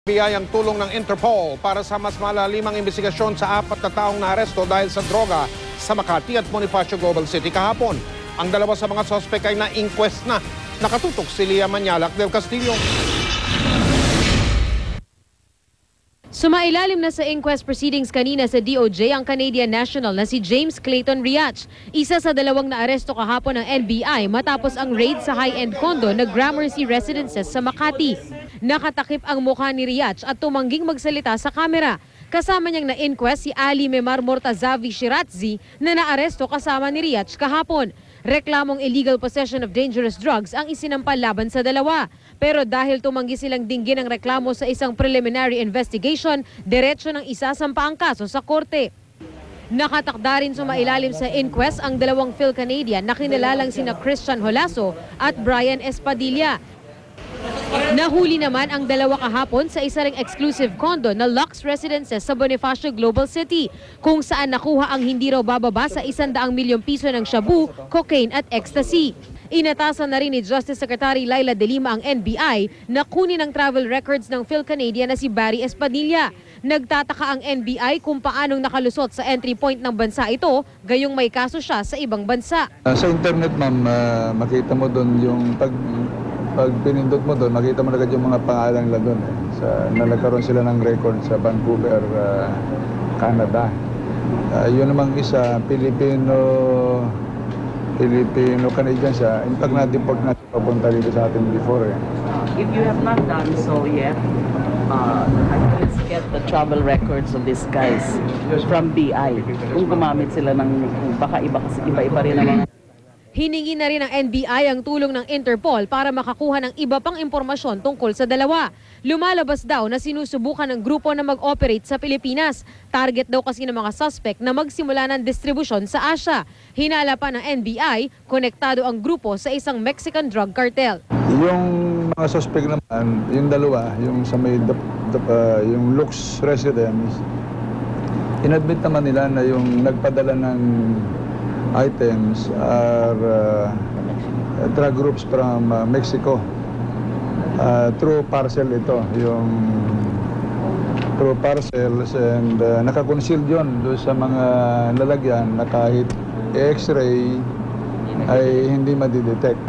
FBI ang tulong ng Interpol para sa mas malalimang investigasyon sa 4 na taong naaresto dahil sa droga sa Makati at Bonifacio Global City kahapon. Ang dalawa sa mga sospek ay na-inquest na. Nakatutok si Lia Manialac del Castillo. Sumailalim na sa inquest proceedings kanina sa DOJ ang Canadian national na si James Clayton Riach. Isa sa dalawang naaresto kahapon ng NBI matapos ang raid sa high-end condo na Gramercy Residences sa Makati. Nakatakip ang mukha ni Riach at tumangging magsalita sa kamera. Kasama niyang na-inquest si Ali Memar Mortazavi Shiratzi na naaresto kasama ni Riach kahapon. Reklamong illegal possession of dangerous drugs ang isinampal laban sa dalawa. Pero dahil tumanggi silang dinggin ang reklamo sa isang preliminary investigation, diretso ng isasampa ang kaso sa korte. Nakatakda rin sumailalim sa inquest ang dalawang Phil-Canadian na kinilalang sina Christian Holaso at Brian Espadilla. Nahuli naman ang dalawa kahapon sa isa ring exclusive condo na Lux Residences sa Bonifacio Global City, kung saan nakuha ang hindi raw bababa sa 100 milyong piso ng shabu, cocaine at ecstasy. Inatasan na rin ni Justice Secretary Laila De Lima ang NBI na kunin ang travel records ng Phil-Canadian na si Barry Espadilla. Nagtataka ang NBI kung paanong nakalusot sa entry point ng bansa ito, gayong may kaso siya sa ibang bansa. Sa internet, ma'am, makita mo doon yung pag pinindot mo doon, makita mo agad yung mga pangalan nila doon. Nagkaroon sila ng record sa Vancouver, Canada. Yun namang isa, Filipino-Canadian siya. In fact, na-deport na siya papunta dito sa atin before. If you have not done so yet, let's get the travel records of these guys from BI. Kung gumamit sila ng, baka iba-iba rin naman. Hiningi na rin ng NBI ang tulong ng Interpol para makakuha ng iba pang impormasyon tungkol sa dalawa. Lumalabas daw na sinusubukan ng grupo na mag-operate sa Pilipinas. Target daw kasi ng mga suspect na magsimula ng distribusyon sa Asia. Hinala pa ng NBI, konektado ang grupo sa isang Mexican drug cartel. Yung mga suspect naman, yung dalawa, yung sa may yung Lux Residence, inadmit naman nila na yung nagpadala ng items are drug groups from Mexico. Through parcel ito, yung through parcels, and nakakonceal yun doon sa mga lalagyan na kahit x-ray ay hindi madidetect.